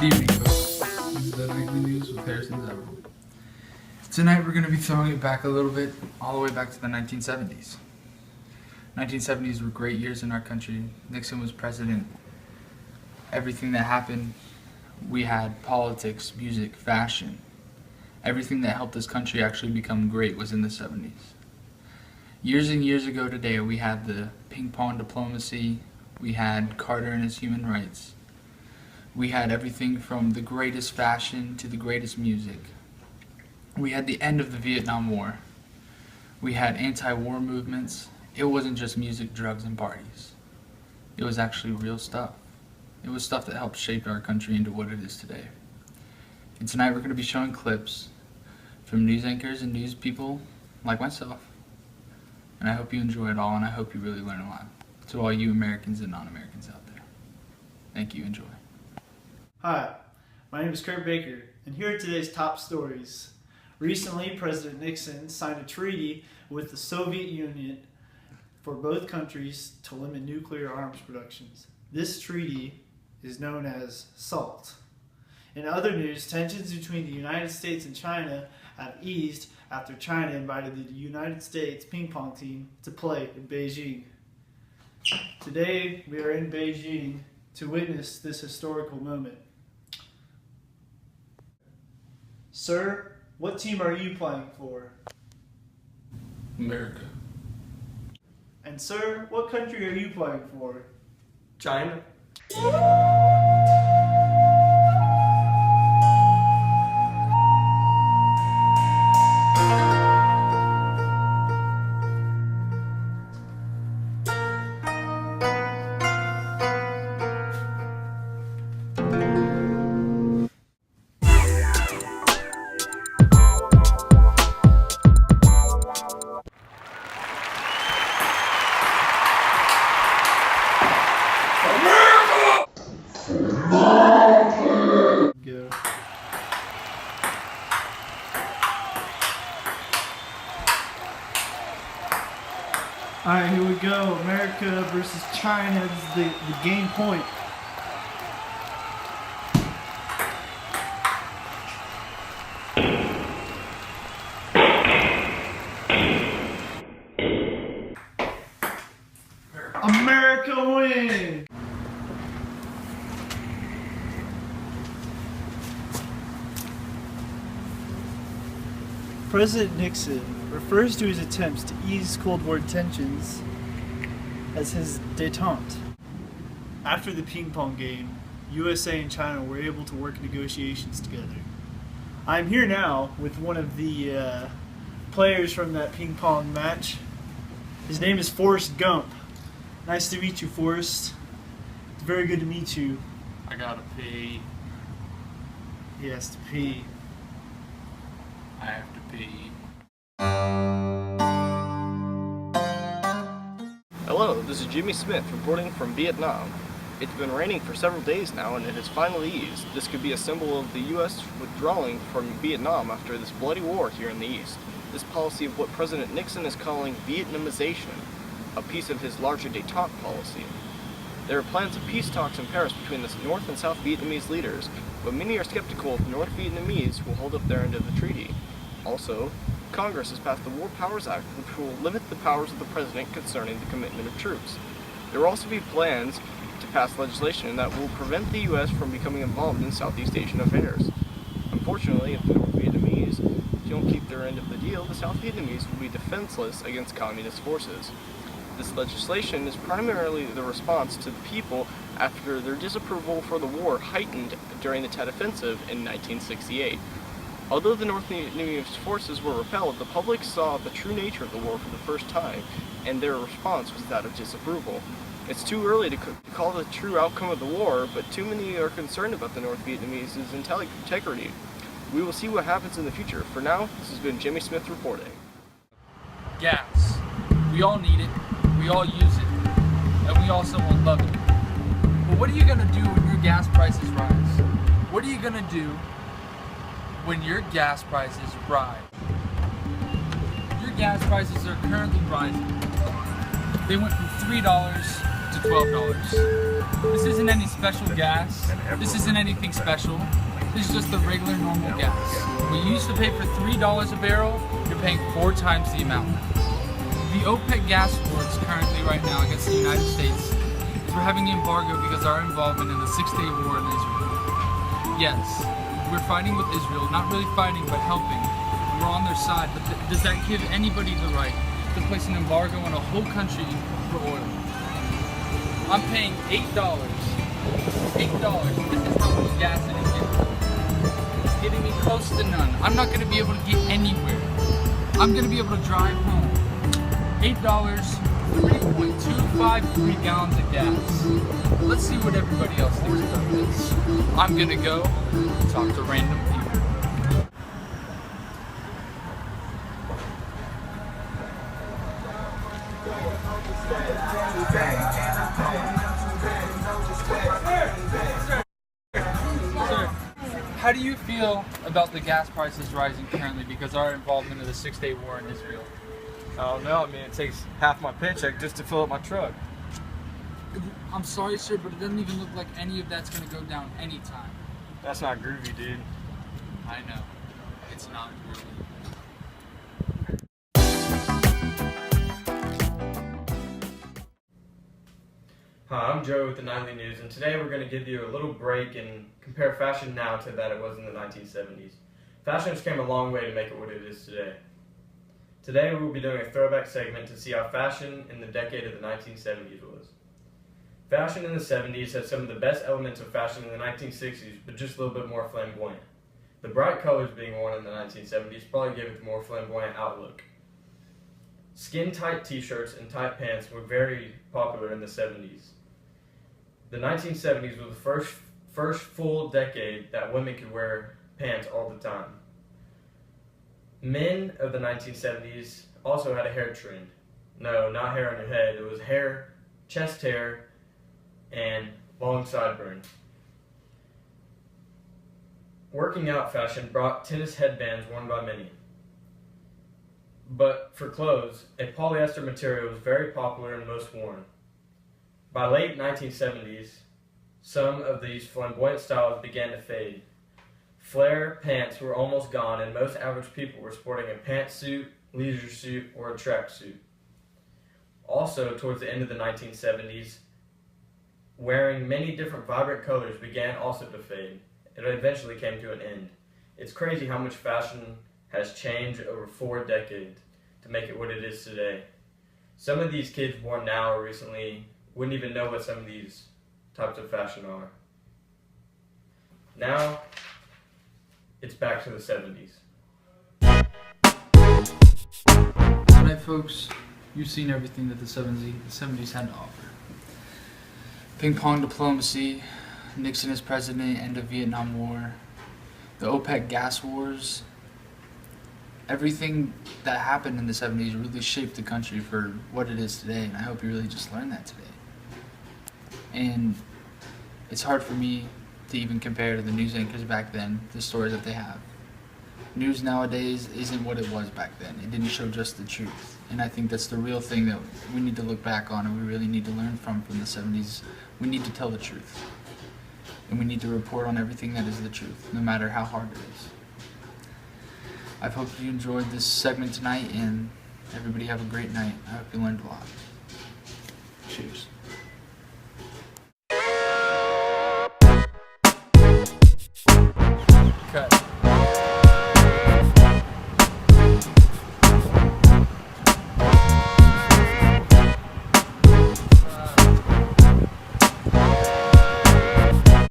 Good evening, folks. This is the Nightly News with Harrison Zevil. Tonight we're going to be throwing it back a little bit, all the way back to the 1970s. 1970s were great years in our country. Nixon was president. Everything that happened, we had politics, music, fashion. Everything that helped this country actually become great was in the 70s. Years and years ago today, we had the ping pong diplomacy. We had Carter and his human rights. We had everything from the greatest fashion to the greatest music. We had the end of the Vietnam War. We had anti-war movements. It wasn't just music, drugs, and parties. It was actually real stuff. It was stuff that helped shape our country into what it is today. And tonight we're going to be showing clips from news anchors and news people like myself. And I hope you enjoy it all, and I hope you really learn a lot. To all you Americans and non-Americans out there. Thank you. Enjoy. Hi, my name is Kurt Baker, and here are today's top stories. Recently, President Nixon signed a treaty with the Soviet Union for both countries to limit nuclear arms productions. This treaty is known as SALT. In other news, tensions between the United States and China have eased after China invited the United States ping pong team to play in Beijing. Today, we are in Beijing to witness this historical moment. Sir, what team are you playing for? America. And sir, what country are you playing for? China. Go. Alright, here we go. America versus China. This is the game point. America win! President Nixon refers to his attempts to ease Cold War tensions as his détente. After the ping pong game, USA and China were able to work negotiations together. I'm here now with one of the players from that ping pong match. His name is Forrest Gump. Nice to meet you, Forrest. It's very good to meet you. I gotta pee. He has to pee. I have to pee. Hello, this is Jimmy Smith reporting from Vietnam. It's been raining for several days now and it has finally eased. This could be a symbol of the U.S. withdrawing from Vietnam after this bloody war here in the East. This policy of what President Nixon is calling Vietnamization, a piece of his larger détente policy. There are plans of peace talks in Paris between the North and South Vietnamese leaders, but many are skeptical of North Vietnamese who hold up their end of the treaty. Also, Congress has passed the War Powers Act, which will limit the powers of the President concerning the commitment of troops. There will also be plans to pass legislation that will prevent the U.S. from becoming involved in Southeast Asian affairs. Unfortunately, if the North Vietnamese don't keep their end of the deal, the South Vietnamese will be defenseless against communist forces. This legislation is primarily the response to the people after their disapproval for the war heightened during the Tet Offensive in 1968. Although the North Vietnamese forces were repelled, the public saw the true nature of the war for the first time, and their response was that of disapproval. It's too early to call the true outcome of the war, but too many are concerned about the North Vietnamese's integrity. We will see what happens in the future. For now, this has been Jimmy Smith reporting. Gas. We all need it. We all use it. And we also will love it. But what are you going to do when your gas prices rise? What are you going to do when your gas prices rise? Your gas prices are currently rising. They went from $3 to to $12. This isn't any special gas. This isn't anything special. This is just the regular normal gas. When you used to pay for $3 a barrel, you're paying 4 times the amount. The OPEC gas war is currently right now against the United States. We're having the embargo because of our involvement in the 6-day war in Israel. Yes, we're fighting with Israel, not really fighting, but helping. We're on their side, but does that give anybody the right to place an embargo on a whole country for oil? I'm paying $8. $8. This is how much gas it is getting. It's getting me close to none. I'm not going to be able to get anywhere. I'm going to be able to drive home. $8, 3.253 gallons of gas. Let's see what everybody else thinks about this. I'm going to go talk to random people. Sir, how do you feel about the gas prices rising currently because of our involvement in the 6-day war in Israel? Oh no, I mean it takes half my paycheck just to fill up my truck. I'm sorry, sir, but it doesn't even look like any of that's going to go down anytime. That's not groovy, dude. I know. It's not really. Hi, I'm Joe with the Nightly News, and today we're going to give you a little break and compare fashion now to that it was in the 1970s. Fashion has come a long way to make it what it is today. Today we will be doing a throwback segment to see how fashion in the decade of the 1970s was. Fashion in the 70s had some of the best elements of fashion in the 1960s, but just a little bit more flamboyant. The bright colors being worn in the 1970s probably gave it a more flamboyant outlook. Skin-tight t-shirts and tight pants were very popular in the 70s. The 1970s was the first full decade that women could wear pants all the time. Men of the 1970s also had a hair trend. No, not hair on your head. It was hair, chest hair, and long sideburns. Working out fashion brought tennis headbands worn by many. But for clothes, a polyester material was very popular and most worn. By late 1970s, some of these flamboyant styles began to fade. Flare pants were almost gone, and most average people were sporting a pantsuit, leisure suit, or a tracksuit. Also, towards the end of the 1970s, wearing many different vibrant colors began also to fade. It eventually came to an end. It's crazy how much fashion has changed over 4 decades to make it what it is today. Some of these kids born now or recently wouldn't even know what some of these types of fashion are. Now, it's back to the 70s. Alright folks, you've seen everything that the 70s had to offer. Ping pong diplomacy, Nixon as president, end of Vietnam War, the OPEC gas wars. Everything that happened in the 70s really shaped the country for what it is today, and I hope you really just learned that today. And it's hard for me to even compare to the news anchors back then, the stories that they have. News nowadays isn't what it was back then. It didn't show just the truth. And I think that's the real thing that we need to look back on and we really need to learn from the 70s. We need to tell the truth. And we need to report on everything that is the truth, no matter how hard it is. I hope you enjoyed this segment tonight, and everybody have a great night. I hope you learned a lot. Cheers. Cut.